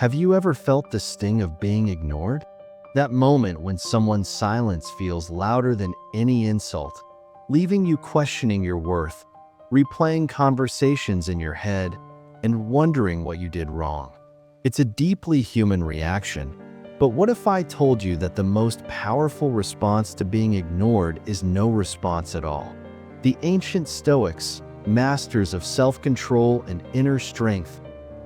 Have you ever felt the sting of being ignored? That moment when someone's silence feels louder than any insult, leaving you questioning your worth, replaying conversations in your head, and wondering what you did wrong. It's a deeply human reaction, but what if I told you that the most powerful response to being ignored is no response at all? The ancient Stoics, masters of self-control and inner strength,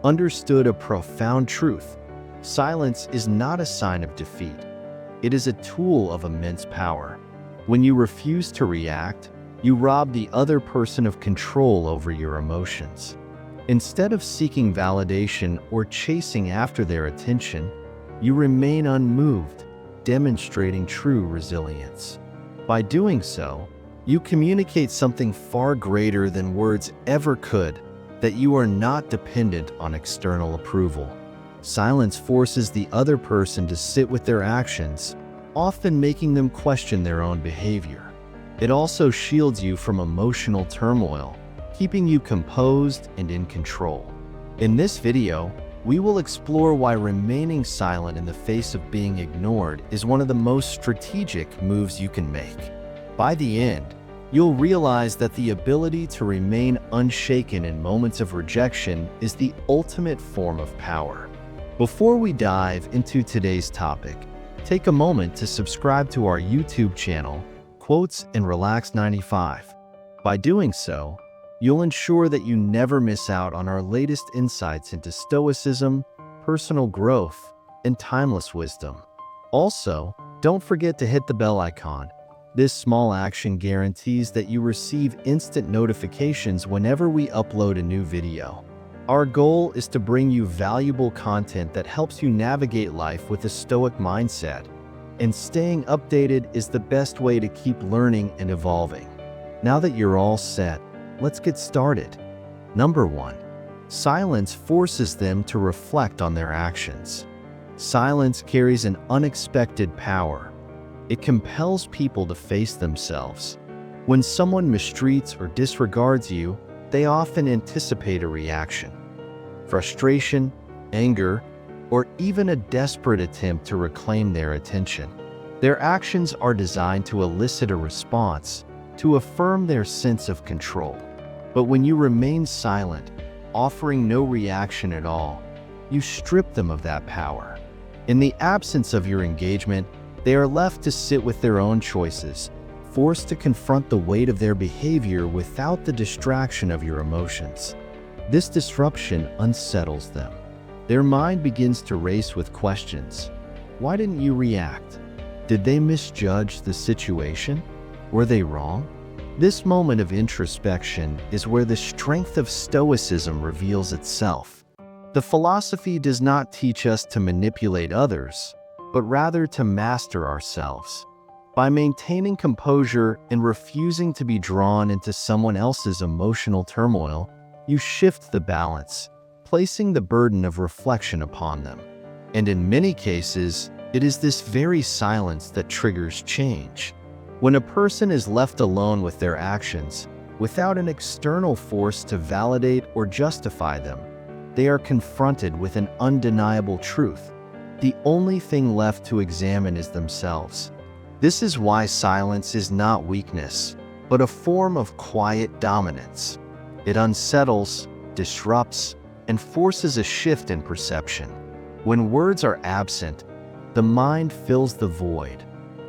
understood a profound truth. Silence is not a sign of defeat. It is a tool of immense power. When you refuse to react, you rob the other person of control over your emotions. Instead of seeking validation or chasing after their attention, you remain unmoved, demonstrating true resilience. By doing so, you communicate something far greater than words ever could, that you are not dependent on external approval. Silence forces the other person to sit with their actions, often making them question their own behavior. It also shields you from emotional turmoil, keeping you composed and in control. In this video, we will explore why remaining silent in the face of being ignored is one of the most strategic moves you can make. By the end, you'll realize that the ability to remain unshaken in moments of rejection is the ultimate form of power. Before we dive into today's topic, take a moment to subscribe to our YouTube channel, Quotes and Relax 95. By doing so, you'll ensure that you never miss out on our latest insights into Stoicism, personal growth, and timeless wisdom. Also, don't forget to hit the bell icon. This small action guarantees that you receive instant notifications whenever we upload a new video. Our goal is to bring you valuable content that helps you navigate life with a Stoic mindset, and staying updated is the best way to keep learning and evolving. Now that you're all set, let's get started. Number 1. Silence forces them to reflect on their actions. Silence carries an unexpected power. It compels people to face themselves. When someone mistreats or disregards you, they often anticipate a reaction. Frustration, anger, or even a desperate attempt to reclaim their attention. Their actions are designed to elicit a response, to affirm their sense of control. But when you remain silent, offering no reaction at all, you strip them of that power. In the absence of your engagement, they are left to sit with their own choices, forced to confront the weight of their behavior without the distraction of your emotions. This disruption unsettles them. Their mind begins to race with questions. Why didn't you react? Did they misjudge the situation? Were they wrong? This moment of introspection is where the strength of Stoicism reveals itself. The philosophy does not teach us to manipulate others, but rather to master ourselves. By maintaining composure and refusing to be drawn into someone else's emotional turmoil, you shift the balance, placing the burden of reflection upon them. And in many cases, it is this very silence that triggers change. When a person is left alone with their actions, without an external force to validate or justify them, they are confronted with an undeniable truth. The only thing left to examine is themselves. This is why silence is not weakness, but a form of quiet dominance. It unsettles, disrupts, and forces a shift in perception. When words are absent, the mind fills the void,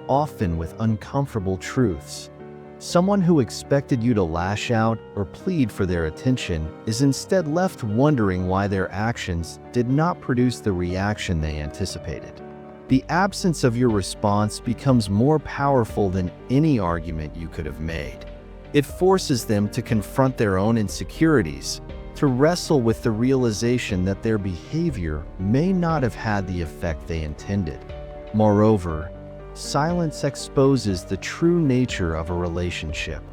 often with uncomfortable truths. Someone who expected you to lash out or plead for their attention is instead left wondering why their actions did not produce the reaction they anticipated. The absence of your response becomes more powerful than any argument you could have made. It forces them to confront their own insecurities, to wrestle with the realization that their behavior may not have had the effect they intended. Moreover, silence exposes the true nature of a relationship.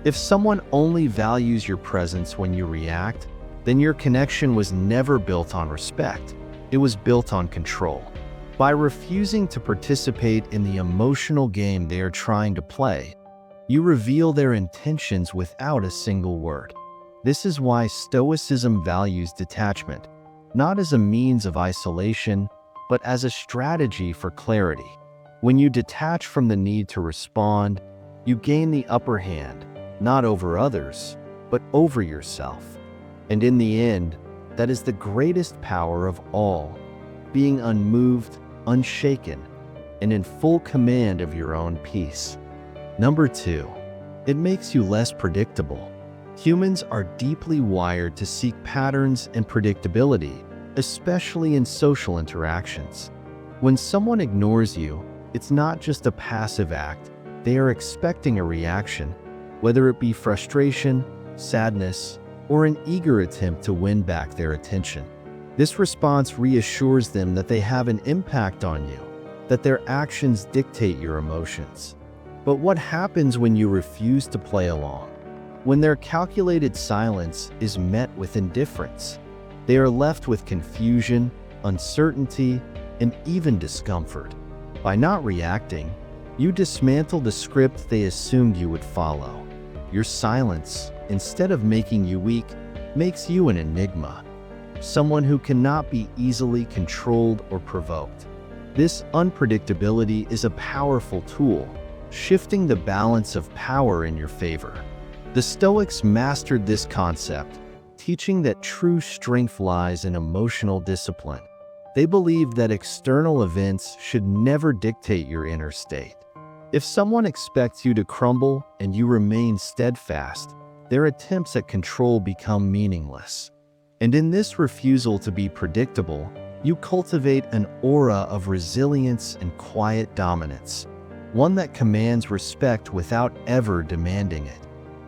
If someone only values your presence when you react, then your connection was never built on respect. It was built on control. By refusing to participate in the emotional game they are trying to play, you reveal their intentions without a single word. This is why Stoicism values detachment. not as a means of isolation, but as a strategy for clarity. When you detach from the need to respond, you gain the upper hand, not over others, but over yourself. And in the end, that is the greatest power of all, being unmoved, unshaken, and in full command of your own peace. Number 2, it makes you less predictable. Humans are deeply wired to seek patterns and predictability, especially in social interactions. When someone ignores you, it's not just a passive act, they are expecting a reaction, whether it be frustration, sadness, or an eager attempt to win back their attention. This response reassures them that they have an impact on you, that their actions dictate your emotions. But what happens when you refuse to play along? When their calculated silence is met with indifference, they are left with confusion, uncertainty, and even discomfort. By not reacting, you dismantle the script they assumed you would follow. Your silence, instead of making you weak, makes you an enigma, someone who cannot be easily controlled or provoked. This unpredictability is a powerful tool, shifting the balance of power in your favor. The Stoics mastered this concept, teaching that true strength lies in emotional discipline. They believed that external events should never dictate your inner state. If someone expects you to crumble and you remain steadfast, their attempts at control become meaningless. And in this refusal to be predictable, you cultivate an aura of resilience and quiet dominance, one that commands respect without ever demanding it.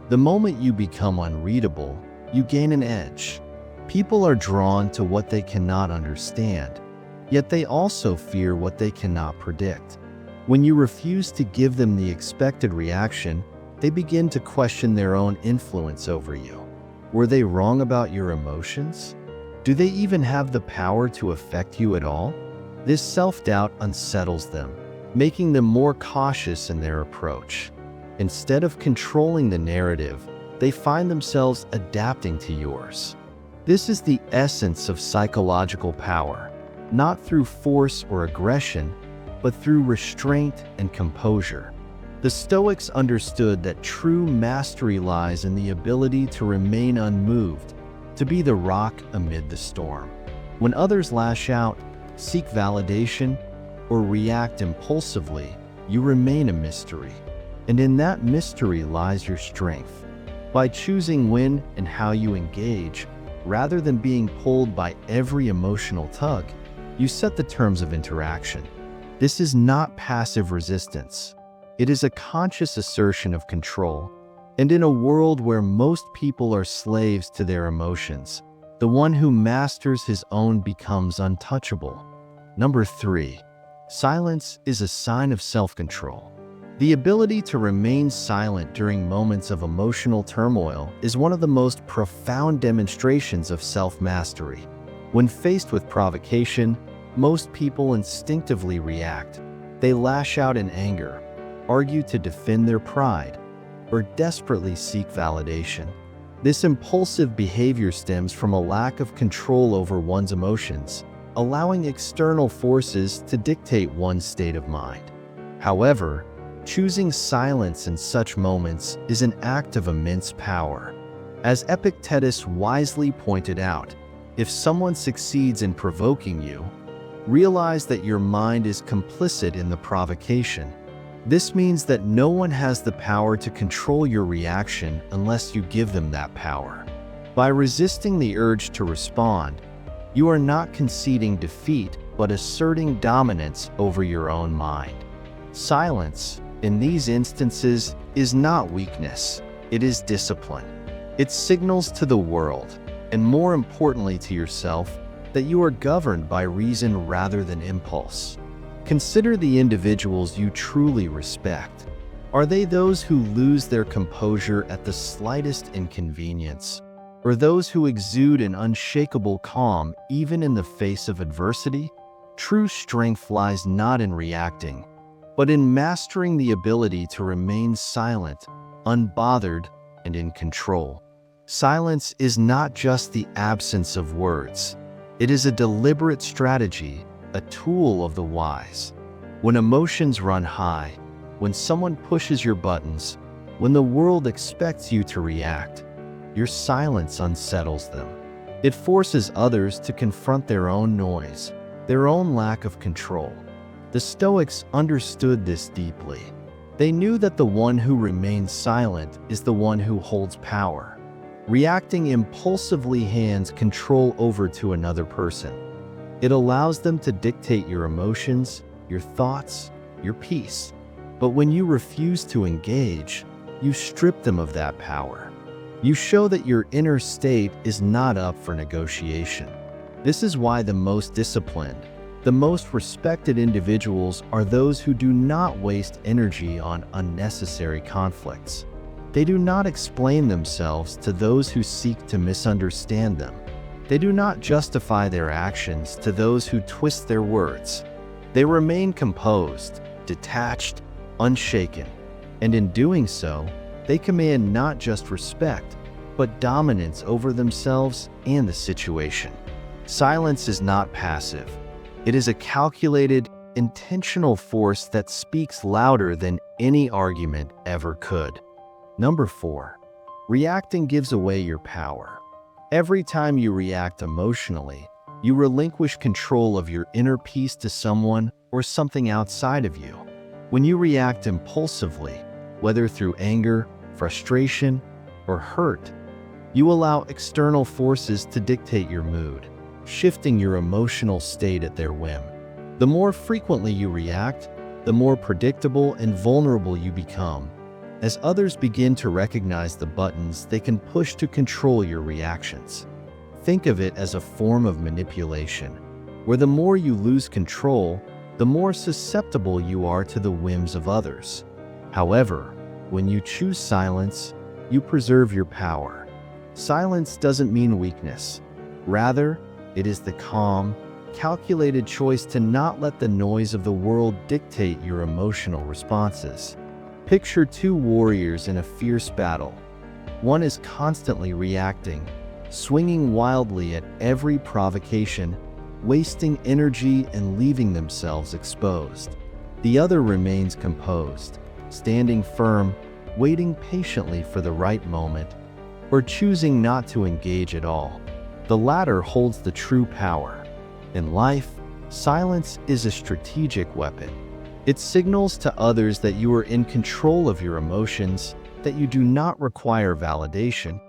The moment you become unreadable, you gain an edge. People are drawn to what they cannot understand, yet they also fear what they cannot predict. When you refuse to give them the expected reaction, they begin to question their own influence over you. Were they wrong about your emotions? Do they even have the power to affect you at all? This self-doubt unsettles them, making them more cautious in their approach. Instead of controlling the narrative, they find themselves adapting to yours. This is the essence of psychological power, not through force or aggression, but through restraint and composure. The Stoics understood that true mastery lies in the ability to remain unmoved, to be the rock amid the storm. When others lash out, seek validation, or react impulsively, you remain a mystery. And in that mystery lies your strength. By choosing when and how you engage, rather than being pulled by every emotional tug, you set the terms of interaction. This is not passive resistance. It is a conscious assertion of control. And in a world where most people are slaves to their emotions, the one who masters his own becomes untouchable. Number 3, silence is a sign of self-control. The ability to remain silent during moments of emotional turmoil is one of the most profound demonstrations of self-mastery. When faced with provocation, most people instinctively react. They lash out in anger, argue to defend their pride, or desperately seek validation. This impulsive behavior stems from a lack of control over one's emotions, allowing external forces to dictate one's state of mind. However, choosing silence in such moments is an act of immense power. As Epictetus wisely pointed out, if someone succeeds in provoking you, realize that your mind is complicit in the provocation. This means that no one has the power to control your reaction unless you give them that power. By resisting the urge to respond, you are not conceding defeat, but asserting dominance over your own mind. Silence, in these instances, is not weakness, it is discipline. It signals to the world, and more importantly to yourself, that you are governed by reason rather than impulse. Consider the individuals you truly respect. Are they those who lose their composure at the slightest inconvenience, or those who exude an unshakable calm even in the face of adversity? True strength lies not in reacting, but in mastering the ability to remain silent, unbothered, and in control. Silence is not just the absence of words. It is a deliberate strategy, a tool of the wise. When emotions run high, when someone pushes your buttons, when the world expects you to react, your silence unsettles them. It forces others to confront their own noise, their own lack of control. The Stoics understood this deeply. They knew that the one who remains silent is the one who holds power. Reacting impulsively hands control over to another person. It allows them to dictate your emotions, your thoughts, your peace. But when you refuse to engage, you strip them of that power. You show that your inner state is not up for negotiation. This is why the most disciplined, the most respected individuals are those who do not waste energy on unnecessary conflicts. They do not explain themselves to those who seek to misunderstand them. They do not justify their actions to those who twist their words. They remain composed, detached, unshaken, and in doing so, they command not just respect, but dominance over themselves and the situation. Silence is not passive. It is a calculated, intentional force that speaks louder than any argument ever could. Number 4. Reacting gives away your power. Every time you react emotionally, you relinquish control of your inner peace to someone or something outside of you. When you react impulsively, whether through anger, frustration, or hurt, you allow external forces to dictate your mood, shifting your emotional state at their whim. The more frequently you react, the more predictable and vulnerable you become, as others begin to recognize the buttons they can push to control your reactions. Think of it as a form of manipulation, where the more you lose control, the more susceptible you are to the whims of others. However, when you choose silence, you preserve your power. Silence doesn't mean weakness. Rather, it is the calm, calculated choice to not let the noise of the world dictate your emotional responses. Picture two warriors in a fierce battle. One is constantly reacting, swinging wildly at every provocation, wasting energy and leaving themselves exposed. The other remains composed, standing firm, waiting patiently for the right moment, or choosing not to engage at all. The latter holds the true power. In life, silence is a strategic weapon. It signals to others that you are in control of your emotions, that you do not require validation,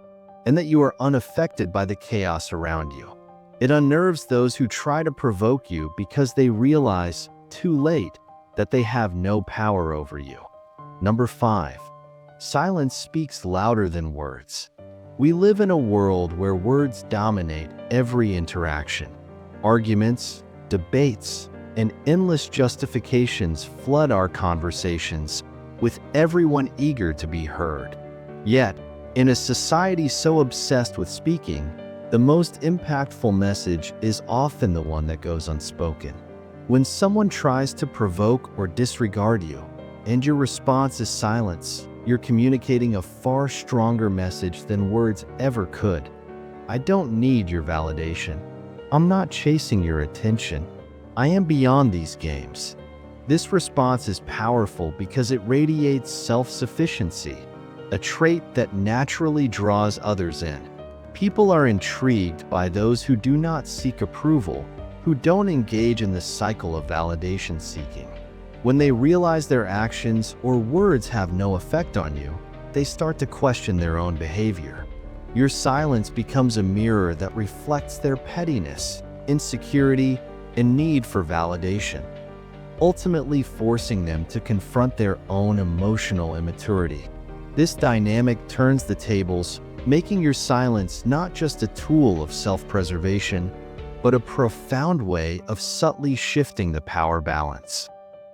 and that you are unaffected by the chaos around you. It unnerves those who try to provoke you because they realize, too late, that they have no power over you. Number 5. Silence speaks louder than words. We live in a world where words dominate every interaction. Arguments, debates, and endless justifications flood our conversations, with everyone eager to be heard. Yet, in a society so obsessed with speaking, the most impactful message is often the one that goes unspoken. When someone tries to provoke or disregard you, and your response is silence, you're communicating a far stronger message than words ever could. I don't need your validation. I'm not chasing your attention. I am beyond these games. This response is powerful because it radiates self-sufficiency, a trait that naturally draws others in. People are intrigued by those who do not seek approval, who don't engage in the cycle of validation seeking. When they realize their actions or words have no effect on you, they start to question their own behavior. Your silence becomes a mirror that reflects their pettiness, insecurity, and need for validation, ultimately forcing them to confront their own emotional immaturity. This dynamic turns the tables, making your silence not just a tool of self-preservation, but a profound way of subtly shifting the power balance.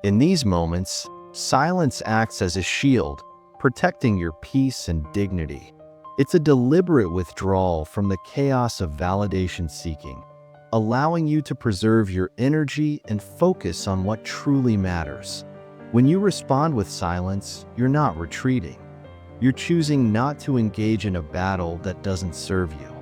In these moments, silence acts as a shield, protecting your peace and dignity. It's a deliberate withdrawal from the chaos of validation seeking, allowing you to preserve your energy and focus on what truly matters. When you respond with silence, you're not retreating. You're choosing not to engage in a battle that doesn't serve you.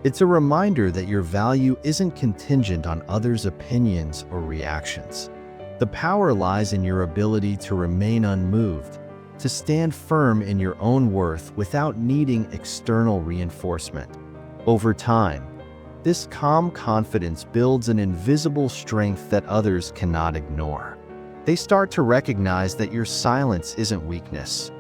It's a reminder that your value isn't contingent on others' opinions or reactions. The power lies in your ability to remain unmoved, to stand firm in your own worth without needing external reinforcement. Over time, this calm confidence builds an invisible strength that others cannot ignore. They start to recognize that your silence isn't weakness.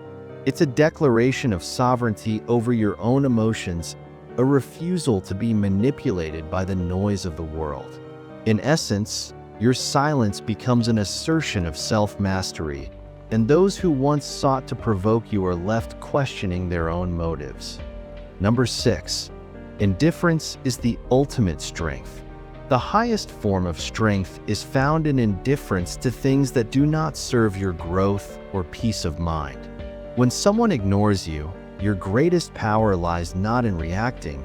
It's a declaration of sovereignty over your own emotions, a refusal to be manipulated by the noise of the world. In essence, your silence becomes an assertion of self-mastery, and those who once sought to provoke you are left questioning their own motives. Number 6. Indifference is the ultimate strength. The highest form of strength is found in indifference to things that do not serve your growth or peace of mind. When someone ignores you, your greatest power lies not in reacting,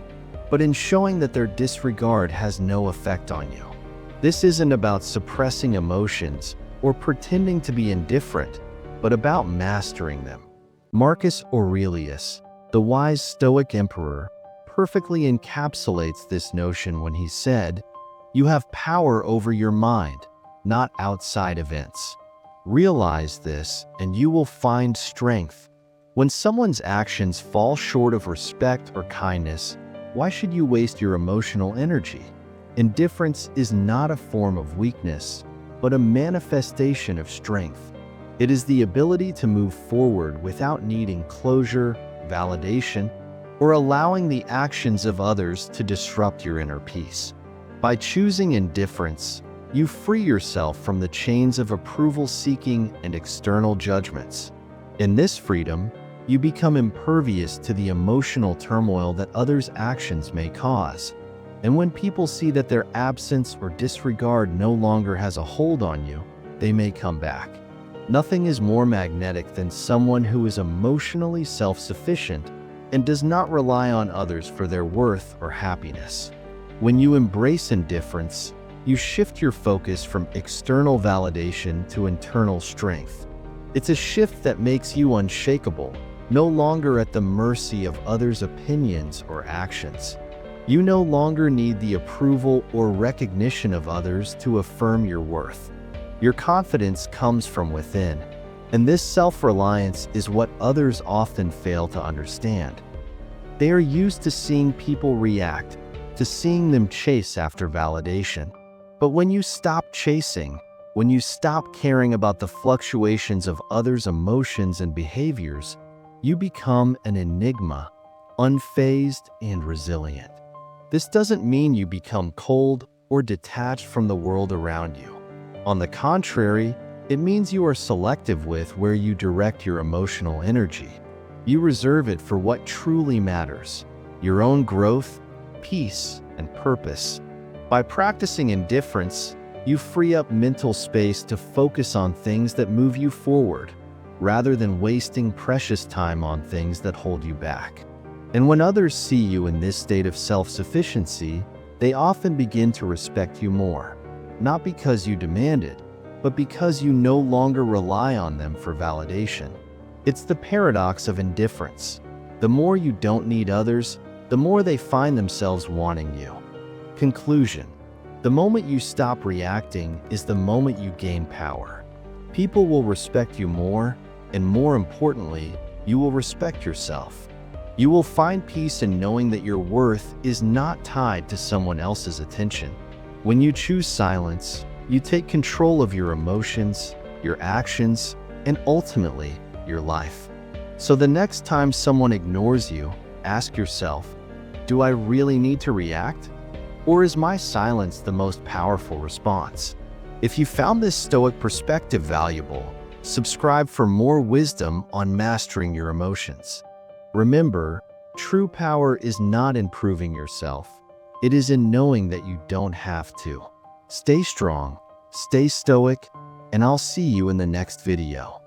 but in showing that their disregard has no effect on you. This isn't about suppressing emotions or pretending to be indifferent, but about mastering them. Marcus Aurelius, the wise Stoic emperor, perfectly encapsulates this notion when he said, "You have power over your mind, not outside events." Realize this, and you will find strength. When someone's actions fall short of respect or kindness, why should you waste your emotional energy? Indifference is not a form of weakness, but a manifestation of strength. It is the ability to move forward without needing closure, validation, or allowing the actions of others to disrupt your inner peace. By choosing indifference, you free yourself from the chains of approval-seeking and external judgments. In this freedom, you become impervious to the emotional turmoil that others' actions may cause. And when people see that their absence or disregard no longer has a hold on you, they may come back. Nothing is more magnetic than someone who is emotionally self-sufficient and does not rely on others for their worth or happiness. When you embrace indifference, you shift your focus from external validation to internal strength. It's a shift that makes you unshakable, no longer at the mercy of others' opinions or actions. You no longer need the approval or recognition of others to affirm your worth. Your confidence comes from within, and this self-reliance is what others often fail to understand. They are used to seeing people react, to seeing them chase after validation. But when you stop chasing, when you stop caring about the fluctuations of others' emotions and behaviors, you become an enigma, unfazed and resilient. This doesn't mean you become cold or detached from the world around you. On the contrary, it means you are selective with where you direct your emotional energy. You reserve it for what truly matters, your own growth, peace, and purpose. By practicing indifference, you free up mental space to focus on things that move you forward, rather than wasting precious time on things that hold you back. And when others see you in this state of self-sufficiency, they often begin to respect you more, not because you demand it, but because you no longer rely on them for validation. It's the paradox of indifference. The more you don't need others, the more they find themselves wanting you. Conclusion: the moment you stop reacting is the moment you gain power. People will respect you more, and more importantly, you will respect yourself. You will find peace in knowing that your worth is not tied to someone else's attention. When you choose silence, you take control of your emotions, your actions, and ultimately, your life. So the next time someone ignores you, ask yourself, do I really need to react? Or is my silence the most powerful response? If you found this Stoic perspective valuable, subscribe for more wisdom on mastering your emotions. Remember, true power is not in proving yourself. It is in knowing that you don't have to. Stay strong, stay stoic, and I'll see you in the next video.